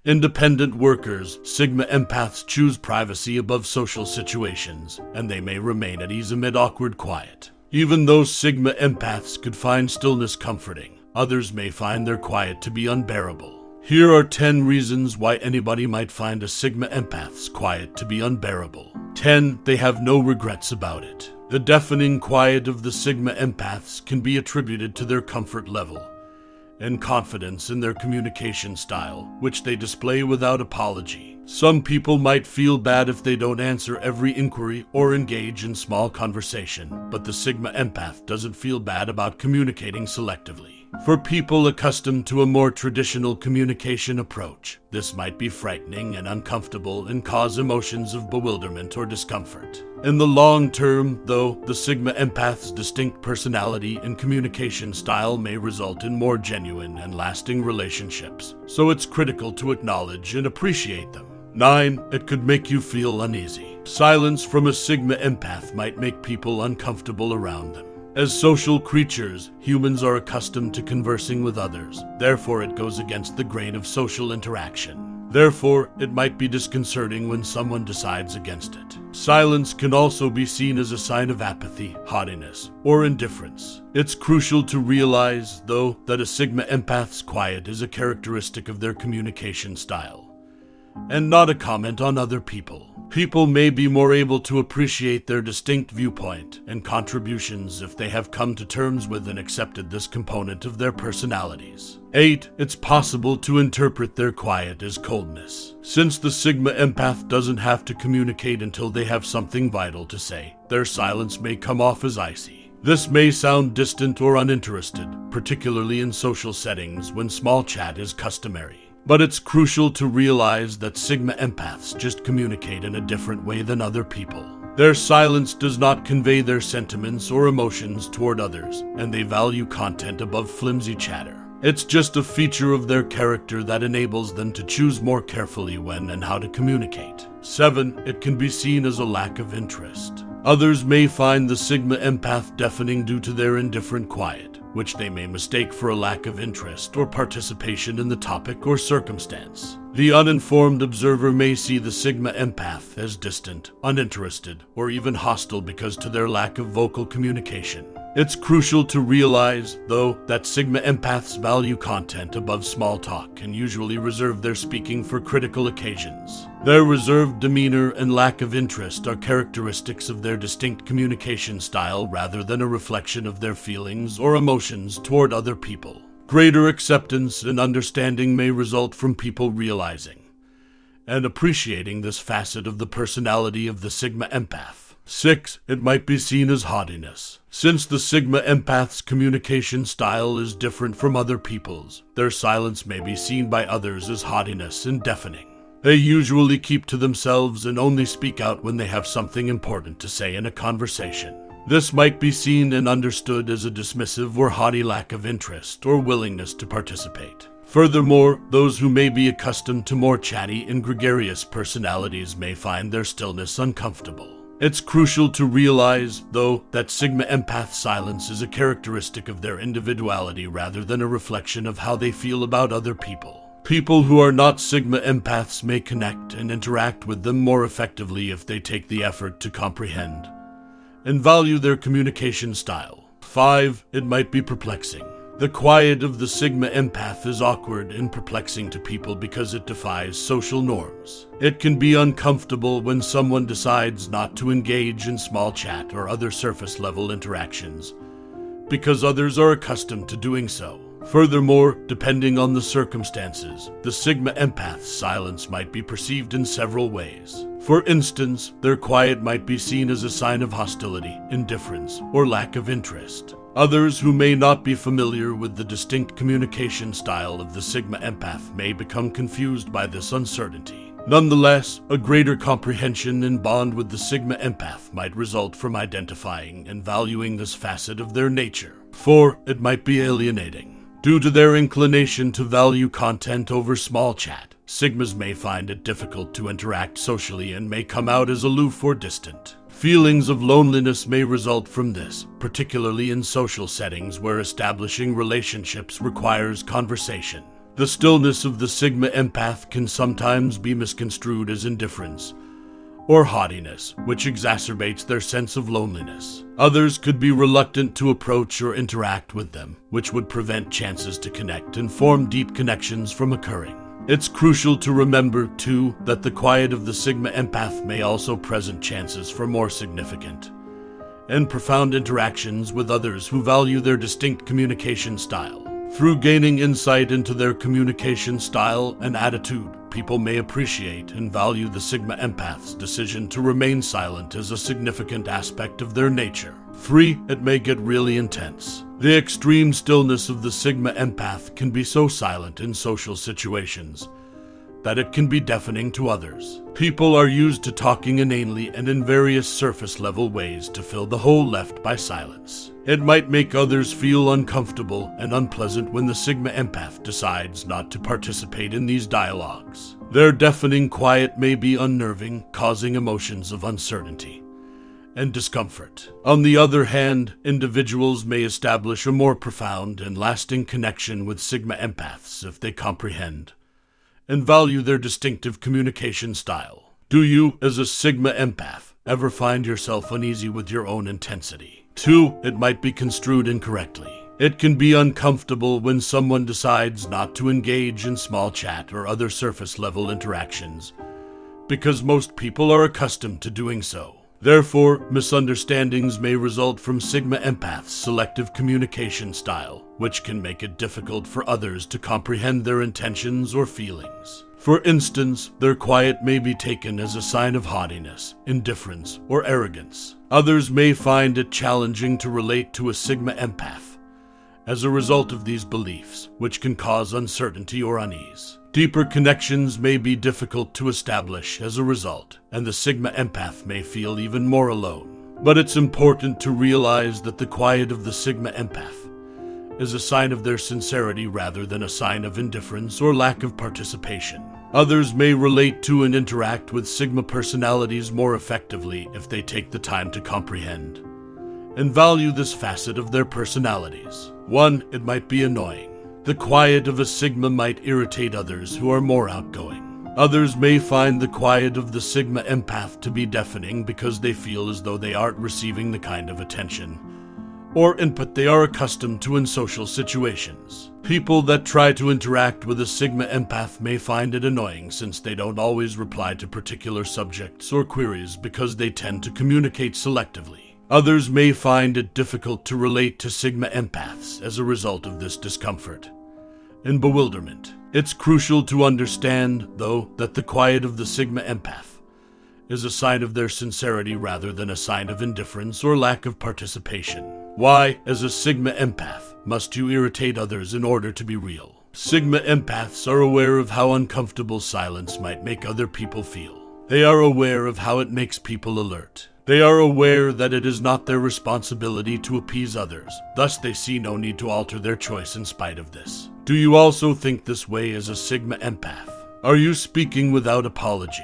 Independent workers, Sigma Empaths choose privacy above social situations, and they may remain at ease amid awkward quiet. Even though Sigma Empaths could find stillness comforting, others may find their quiet to be unbearable. Here are 10 reasons why anybody might find a Sigma Empath's quiet to be unbearable. 10. They have no regrets about it. The deafening quiet of the Sigma Empaths can be attributed to their comfort level and confidence in their communication style, which they display without apology. Some people might feel bad if they don't answer every inquiry or engage in small conversation, but the Sigma Empath doesn't feel bad about communicating selectively. For people accustomed to a more traditional communication approach, this might be frightening and uncomfortable and cause emotions of bewilderment or discomfort. In the long term, though, the Sigma Empath's distinct personality and communication style may result in more genuine and lasting relationships, so it's critical to acknowledge and appreciate them. 9. It could make you feel uneasy. Silence from a Sigma Empath might make people uncomfortable around them. As social creatures, humans are accustomed to conversing with others. Therefore, it goes against the grain of social interaction. Therefore, it might be disconcerting when someone decides against it. Silence can also be seen as a sign of apathy, haughtiness, or indifference. It's crucial to realize, though, that a Sigma Empath's quiet is a characteristic of their communication style, and not a comment on other people. People may be more able to appreciate their distinct viewpoint and contributions if they have come to terms with and accepted this component of their personalities. 8. It's possible to interpret their quiet as coldness. Since the Sigma Empath doesn't have to communicate until they have something vital to say, their silence may come off as icy. This may sound distant or uninterested, particularly in social settings when small chat is customary. But it's crucial to realize that Sigma Empaths just communicate in a different way than other people. Their silence does not convey their sentiments or emotions toward others, and they value content above flimsy chatter. It's just a feature of their character that enables them to choose more carefully when and how to communicate. 7. It can be seen as a lack of interest. Others may find the Sigma Empath deafening due to their indifferent quiet, which they may mistake for a lack of interest or participation in the topic or circumstance. The uninformed observer may see the Sigma Empath as distant, uninterested, or even hostile because to their lack of vocal communication. It's crucial to realize, though, that Sigma Empaths value content above small talk and usually reserve their speaking for critical occasions. Their reserved demeanor and lack of interest are characteristics of their distinct communication style rather than a reflection of their feelings or emotions toward other people. Greater acceptance and understanding may result from people realizing and appreciating this facet of the personality of the Sigma Empath. 6. It might be seen as haughtiness. Since the Sigma Empath's communication style is different from other people's, their silence may be seen by others as haughtiness and deafening. They usually keep to themselves and only speak out when they have something important to say in a conversation. This might be seen and understood as a dismissive or haughty lack of interest or willingness to participate. Furthermore, those who may be accustomed to more chatty and gregarious personalities may find their stillness uncomfortable. It's crucial to realize, though, that Sigma Empath silence is a characteristic of their individuality rather than a reflection of how they feel about other people. People who are not Sigma Empaths may connect and interact with them more effectively if they take the effort to comprehend and value their communication style. 5. It might be perplexing. The quiet of the Sigma Empath is awkward and perplexing to people because it defies social norms. It can be uncomfortable when someone decides not to engage in small chat or other surface-level interactions, because others are accustomed to doing so. Furthermore, depending on the circumstances, the Sigma Empath's silence might be perceived in several ways. For instance, their quiet might be seen as a sign of hostility, indifference, or lack of interest. Others who may not be familiar with the distinct communication style of the Sigma Empath may become confused by this uncertainty. Nonetheless, a greater comprehension and bond with the Sigma Empath might result from identifying and valuing this facet of their nature. 4. It might be alienating. Due to their inclination to value content over small chat, Sigmas may find it difficult to interact socially and may come out as aloof or distant. Feelings of loneliness may result from this, particularly in social settings where establishing relationships requires conversation. The stillness of the Sigma Empath can sometimes be misconstrued as indifference or haughtiness, which exacerbates their sense of loneliness. Others could be reluctant to approach or interact with them, which would prevent chances to connect and form deep connections from occurring. It's crucial to remember, too, that the quiet of the Sigma Empath may also present chances for more significant and profound interactions with others who value their distinct communication style. Through gaining insight into their communication style and attitude, people may appreciate and value the Sigma Empath's decision to remain silent as a significant aspect of their nature. 3. It may get really intense. The extreme stillness of the Sigma Empath can be so silent in social situations that it can be deafening to others. People are used to talking inanely and in various surface-level ways to fill the hole left by silence. It might make others feel uncomfortable and unpleasant when the Sigma Empath decides not to participate in these dialogues. Their deafening quiet may be unnerving, causing emotions of uncertainty and discomfort. On the other hand, individuals may establish a more profound and lasting connection with Sigma Empaths if they comprehend and value their distinctive communication style. Do you, as a Sigma Empath, ever find yourself uneasy with your own intensity? 2. It might be construed incorrectly. It can be uncomfortable when someone decides not to engage in small chat or other surface-level interactions, because most people are accustomed to doing so. Therefore, misunderstandings may result from Sigma Empath's selective communication style, which can make it difficult for others to comprehend their intentions or feelings. For instance, their quiet may be taken as a sign of haughtiness, indifference, or arrogance. Others may find it challenging to relate to a Sigma Empath as a result of these beliefs, which can cause uncertainty or unease. Deeper connections may be difficult to establish as a result, and the Sigma Empath may feel even more alone. But it's important to realize that the quiet of the Sigma Empath is a sign of their sincerity rather than a sign of indifference or lack of participation. Others may relate to and interact with Sigma personalities more effectively if they take the time to comprehend and value this facet of their personalities. 1. It might be annoying. The quiet of a Sigma might irritate others who are more outgoing. Others may find the quiet of the Sigma Empath to be deafening because they feel as though they aren't receiving the kind of attention or input they are accustomed to in social situations. People that try to interact with a Sigma Empath may find it annoying since they don't always reply to particular subjects or queries because they tend to communicate selectively. Others may find it difficult to relate to Sigma Empaths as a result of this discomfort and bewilderment. It's crucial to understand, though, that the quiet of the Sigma Empath is a sign of their sincerity rather than a sign of indifference or lack of participation. Why, as a Sigma Empath, must you irritate others in order to be real? Sigma Empaths are aware of how uncomfortable silence might make other people feel. They are aware of how it makes people alert. They are aware that it is not their responsibility to appease others, thus they see no need to alter their choice in spite of this. Do you also think this way as a Sigma Empath? Are you speaking without apology?